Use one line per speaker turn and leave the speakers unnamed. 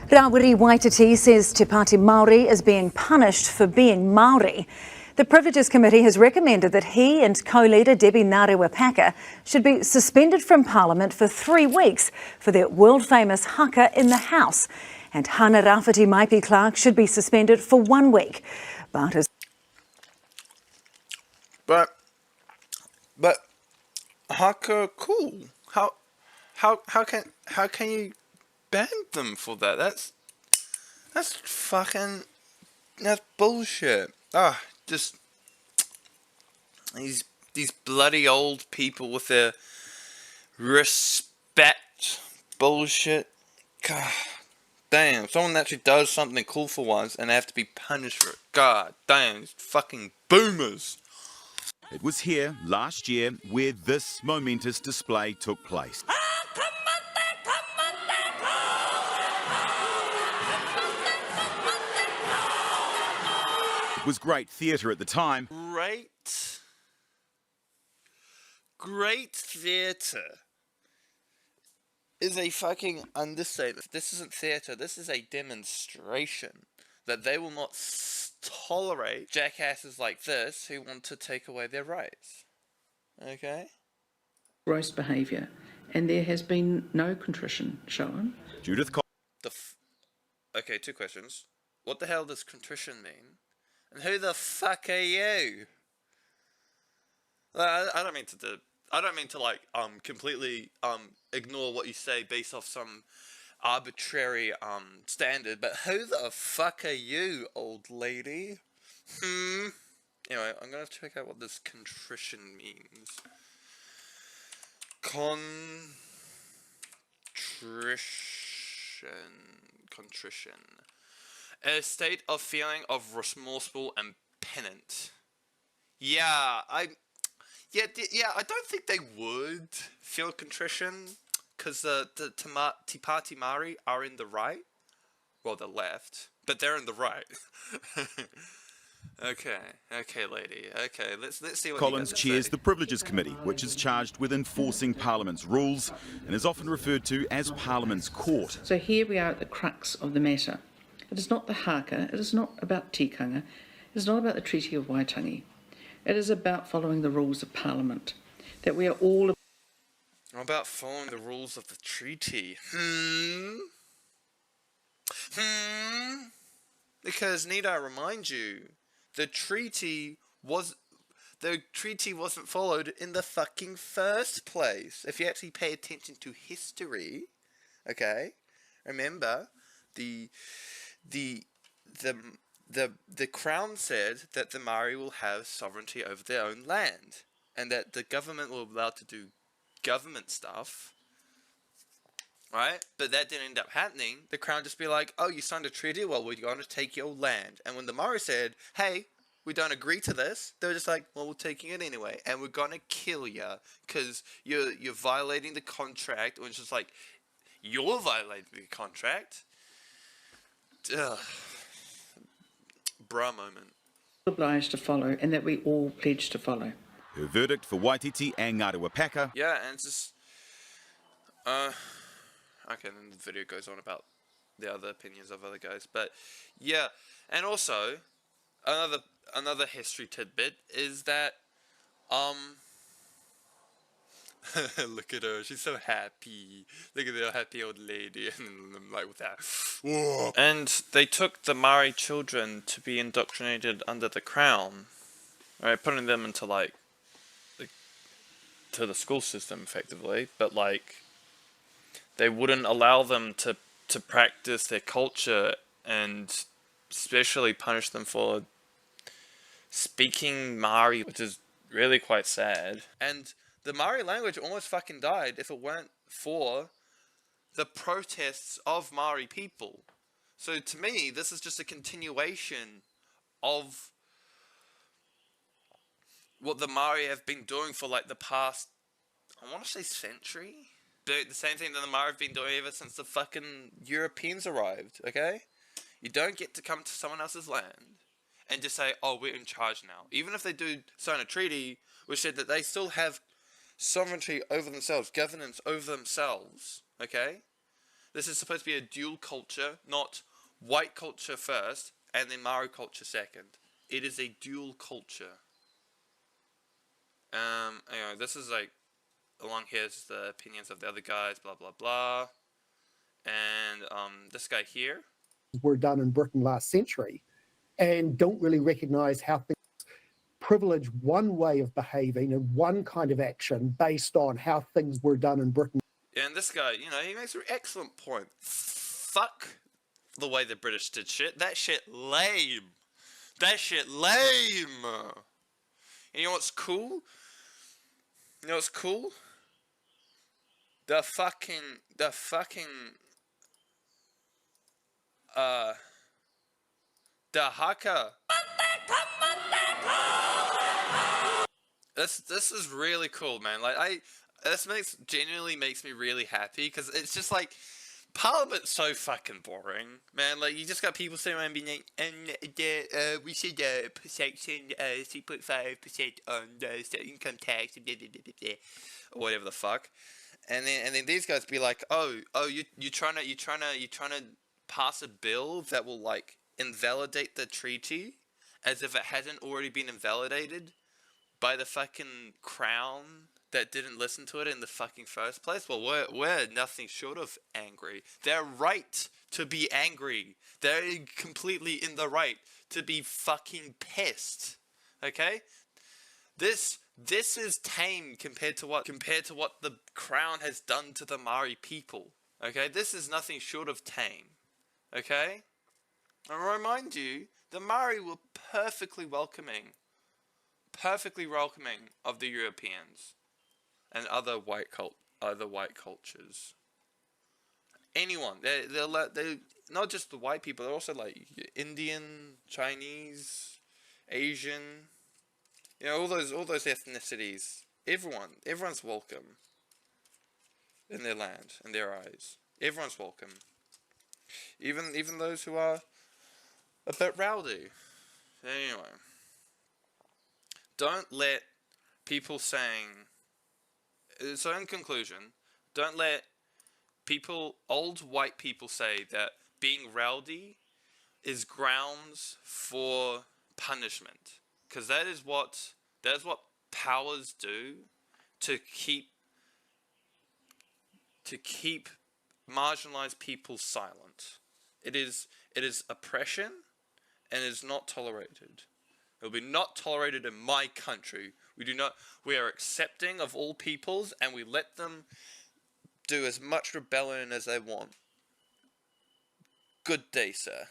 Rawiri Waititi says Te Parti Maori is being punished for being Maori. The Privileges Committee has recommended that he and co-leader Debbie Ngarewa should be suspended from Parliament for 3 weeks for their world-famous haka in the House. And Hana Rafiti Maipi-Clark should be suspended for 1 week.
But haka, cool. How can you ban them for that? That's bullshit. Just these bloody old people with their respect bullshit. God damn, someone actually does something cool for once and they have to be punished for it. God damn, these fucking boomers.
It was here last year where this momentous display took place. It was great theatre at the time.
Great theatre is a fucking understatement. This isn't theatre, this is a demonstration that they will not tolerate jackasses like this who want to take away their rights. Okay?
Gross behaviour, and there has been no contrition shown.
Judith
Okay, 2 questions. What the hell does contrition mean? And who the fuck are you? I don't mean to like completely ignore what you say based off some arbitrary standard, but who the fuck are you, old lady? Anyway, I'm gonna check out what this contrition means. Contrition. A state of feeling of remorseful and penitent. Yeah, I don't think they would feel contrition, because the Te Parti Maori are in the right. Well, the left, but they're in the right. Okay, lady. Okay, let's see what
Collins chairs the Privileges Committee, which is charged with enforcing Parliament's rules and is often referred to as Parliament's court.
So here we are at the crux of the matter. It is not the haka, it is not about tikanga, it is not about the Treaty of Waitangi. It is about following the rules of Parliament. That we are all
about following the rules of the treaty. Because need I remind you, the treaty wasn't followed in the fucking first place. If you actually pay attention to history, okay, remember the Crown said that the Maori will have sovereignty over their own land, and that the government will be allowed to do government stuff, right? But that didn't end up happening. The Crown just be like, oh, you signed a treaty? Well, we're going to take your land. And when the Maori said, hey, we don't agree to this, they were just like, well, we're taking it anyway, and we're going to kill you, because you're violating the contract, which is like, you're violating the contract. Ugh. Bruh moment.
obliged to follow, and that we all pledge to follow.
Her verdict for Waititi and Ngarewa.
Yeah, and it's just... okay, then the video goes on about the other opinions of other guys. But, yeah. And also, another history tidbit is that, look at her, she's so happy. Look at the happy old lady, and I'm like with that. Whoa. And they took the Maori children to be indoctrinated under the Crown, right? Putting them into to the school system effectively, but they wouldn't allow them to practice their culture, and especially punish them for speaking Maori, which is really quite sad. And the Maori language almost fucking died if it weren't for the protests of Maori people. So to me, this is just a continuation of what the Maori have been doing for the past, I want to say century? The same thing that the Maori have been doing ever since the fucking Europeans arrived, okay? You don't get to come to someone else's land and just say, oh, we're in charge now. Even if they do sign a treaty which said that they still have sovereignty over themselves, governance over themselves, okay? This is supposed to be a dual culture, not white culture first and then Maori culture second. It is a dual culture. Anyway, this is like, along here's the opinions of the other guys, blah blah blah. And this guy here
were done in Britain last century, and don't really recognise how things privilege one way of behaving and one kind of action based on how things were done in Britain.
and this guy, you know, he makes an excellent point. Fuck the way the British did shit. That shit lame. That shit lame. And you know what's cool? You know what's cool? The haka. This is really cool, man. Like this genuinely makes me really happy, because it's just like, Parliament's so fucking boring, man. Like, you just got people sitting around being like, and we should put section 3.5% on the income tax, or whatever the fuck. And then these guys be like, you're trying to pass a bill that will like invalidate the treaty, as if it hasn't already been invalidated by the fucking crown that didn't listen to it in the fucking first place. Well, we're nothing short of angry. They're right to be angry. They're completely in the right to be fucking pissed. Okay? This is tame compared to what the crown has done to the Maori people. Okay? This is nothing short of tame. Okay? I remind you, the Maori were perfectly welcoming of the Europeans and other white cultures. Anyone, they're not just the white people. They're also like Indian, Chinese, Asian. You know, all those ethnicities. Everyone's welcome in their land, in their eyes. Everyone's welcome. Even those who are a bit rowdy. Anyway, don't let people saying. So in conclusion, don't let old white people say that being rowdy is grounds for punishment, because that is what powers do to keep marginalized people silent. It is oppression, and it is not tolerated. It will be not tolerated in my country. We are accepting of all peoples, and we let them do as much rebellion as they want. Good day, sir.